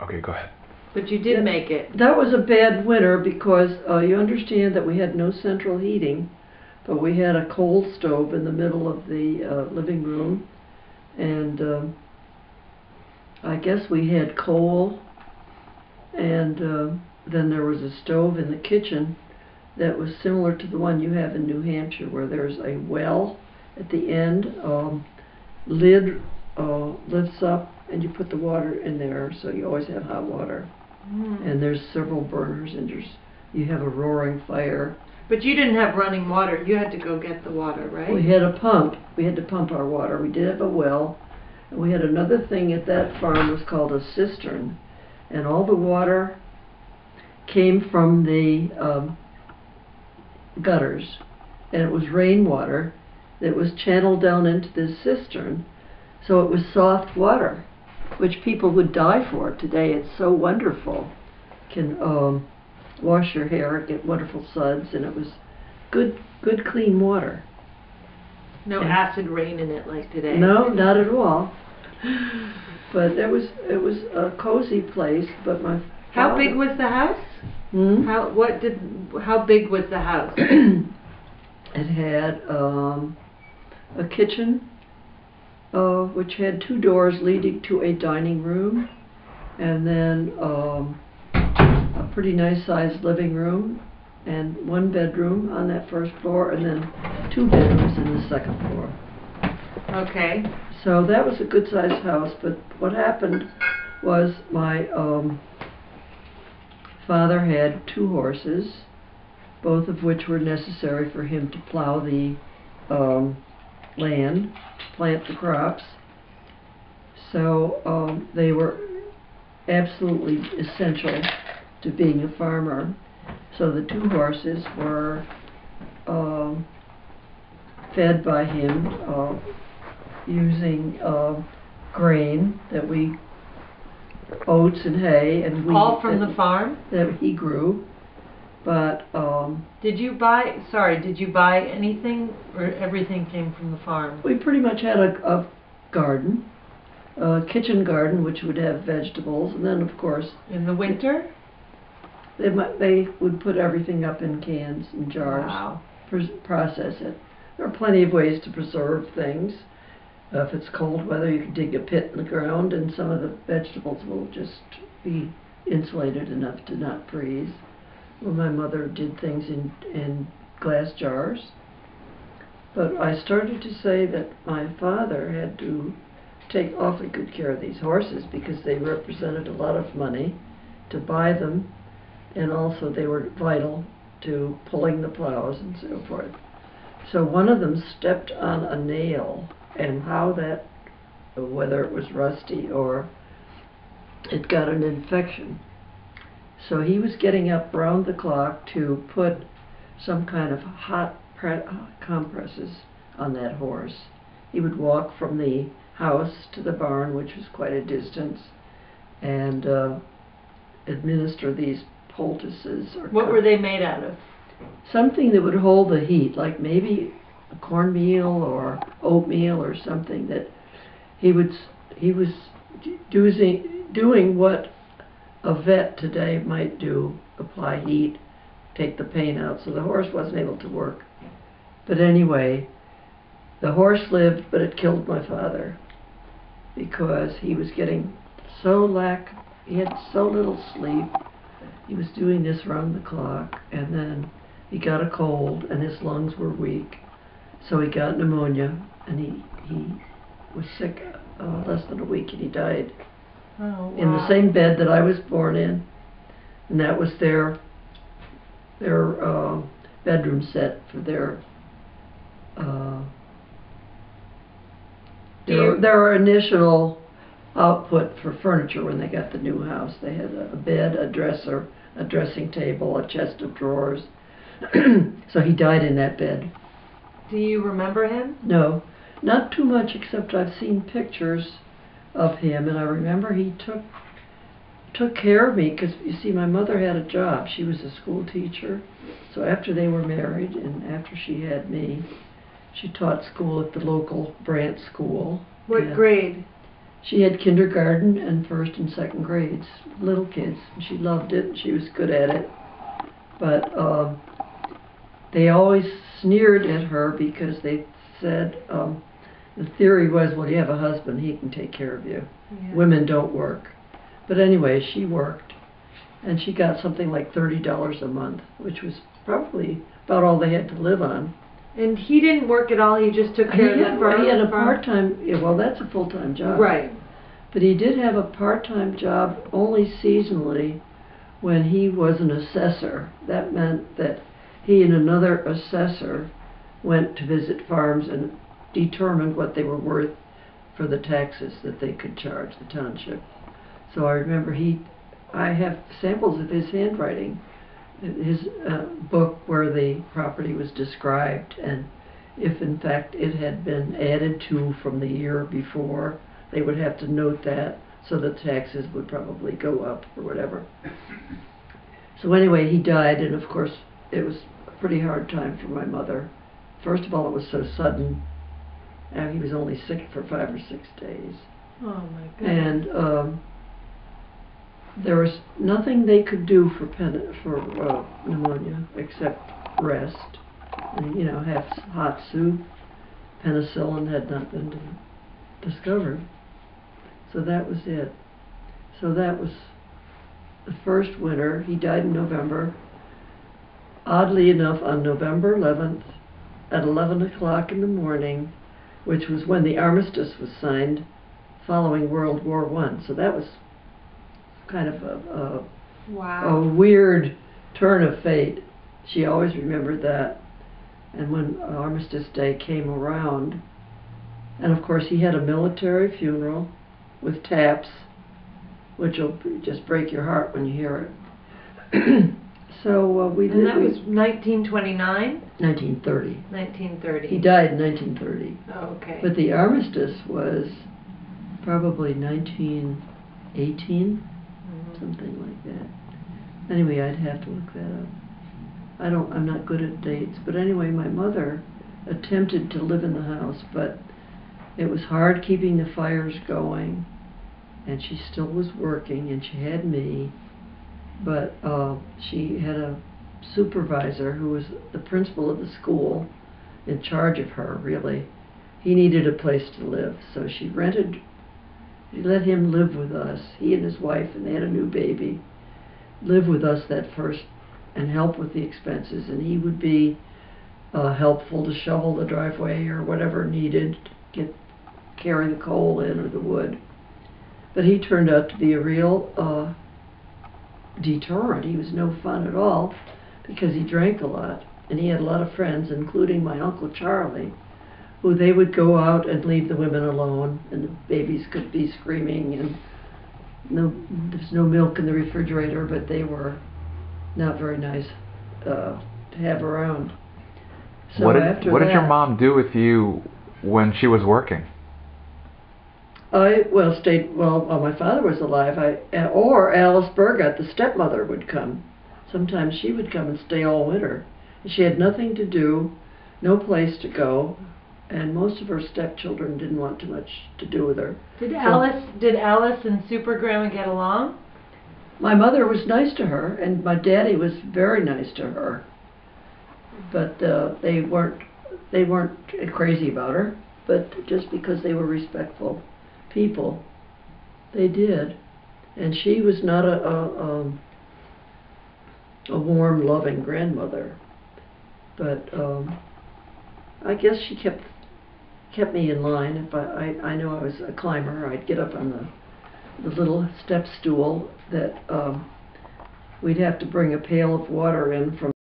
Okay, go ahead. But you did make it. That was a bad winter because you understand that we had no central heating, but we had a coal stove in the middle of the living room, and I guess we had coal, and then there was a stove in the kitchen that was similar to the one you have in New Hampshire, where there's a well at the end, lid lifts up, and you put the water in there, so you always have hot water. And there's several burners, and you have a roaring fire. But you didn't have running water. You had to go get the water, right? We had a pump. We had to pump our water. We did have a well. And we had another thing at that farm was called a cistern. And all the water came from the gutters. And it was rainwater that was channeled down into this cistern. So it was soft water, which people would die for. Today it's so wonderful. Can wash your hair, get wonderful suds, and it was good clean water. No acid rain in it like today. No, not at all. But it was a cozy place. But my How big was the house? How big was the house? It had a kitchen, which had 2 doors leading to a dining room, and then a pretty nice sized living room, and 1 bedroom on that first floor, and then 2 bedrooms in the second floor. Okay. So that was a good sized house. But what happened was my father had 2 horses, both of which were necessary for him to plow the land, plant the crops. So they were absolutely essential to being a farmer. So the 2 horses were fed by him using grain that oats and hay and wheat. All from the farm? That he grew. But did you buy anything, or everything came from the farm? We pretty much had a garden, a kitchen garden, which would have vegetables, and then of course in the winter they would put everything up in cans and jars. Wow. Process it. There are plenty of ways to preserve things. If it's cold weather, you can dig a pit in the ground, and some of the vegetables will just be insulated enough to not freeze. Well, my mother did things in glass jars. But I started to say that my father had to take awfully good care of these horses because they represented a lot of money to buy them, and also they were vital to pulling the plows and so forth. So one of them stepped on a nail, and how that, whether it was rusty or it got an infection. So he was getting up round the clock to put some kind of hot compresses on that horse. He would walk from the house to the barn, which was quite a distance, and administer these poultices. What were they made out of? Something that would hold the heat, like maybe cornmeal or oatmeal or something. That he was doing what a vet today might do: apply heat, take the pain out. So the horse wasn't able to work. But anyway, the horse lived, but it killed my father because he was getting he had so little sleep. He was doing this round the clock, and then he got a cold, and his lungs were weak. So he got pneumonia, and he was sick less than a week, and he died. Oh, wow. In the same bed that I was born in, and that was their bedroom set for their initial output for furniture when they got the new house. They had a bed, a dresser, a dressing table, a chest of drawers. So he died in that bed. Do you remember him? No, not too much, except I've seen pictures of him, and I remember he took care of me, because you see, my mother had a job. She was a school teacher. So after they were married and after she had me, she taught school at the local branch school. What grade? She had kindergarten and first and second grades, little kids, and she loved it, and she was good at it. But they always sneered at her because they said, the theory was, well, you have a husband, he can take care of you. Yeah. Women don't work. But anyway, she worked, and she got something like $30 a month, which was probably about all they had to live on. And he didn't work at all, he just took care of the farm? He had a part-time, yeah, well, that's a full-time job. Right. But he did have a part-time job only seasonally when he was an assessor. That meant that he and another assessor went to visit farms and determined what they were worth for the taxes that they could charge the township. So I remember I have samples of his handwriting, his book where the property was described, and if in fact it had been added to from the year before, they would have to note that, so the taxes would probably go up or whatever. So anyway, he died, and of course it was a pretty hard time for my mother. First of all, it was so sudden, and he was only sick for 5 or 6 days. Oh my goodness. And there was nothing they could do for pneumonia except rest and, have hot soup. Penicillin had not been discovered. So that was it. So that was the first winter. He died in November. Oddly enough, on November 11th, at 11 o'clock in the morning, which was when the armistice was signed following World War I. So that was kind of wow. a weird turn of fate. She always remembered that. And when Armistice Day came around, and of course he had a military funeral with taps, which will just break your heart when you hear it. So we did. And that was 1929? 1930. 1930. He died in 1930. Oh, okay. But the armistice was probably 1918. Something like that. Anyway, I'd have to look that up. I'm not good at dates, but anyway, my mother attempted to live in the house, but it was hard keeping the fires going, and she still was working, and she had me, but she had a supervisor who was the principal of the school, in charge of her, really. He needed a place to live, so she let him live with us, he and his wife, and they had a new baby, live with us that first and help with the expenses, and he would be helpful to shovel the driveway or whatever needed to carry the coal in or the wood. But he turned out to be a real deterrent. He was no fun at all because he drank a lot, and he had a lot of friends, including my Uncle Charlie, who they would go out and leave the women alone, and the babies could be screaming, and there's no milk in the refrigerator, but they were not very nice to have around. So what did your mom do with you when she was working? My father was alive, or Alice Burgott, the stepmother, would come. Sometimes she would come and stay all winter. She had nothing to do, no place to go, and most of her stepchildren didn't want too much to do with her. Did Alice and Super Grandma get along? My mother was nice to her, and my daddy was very nice to her. But they weren't crazy about her. But just because they were respectful people, they did. And she was not a warm, loving grandmother. But I guess she kept me in line. If I knew I was a climber, I'd get up on the little step stool that we'd have to bring a pail of water in from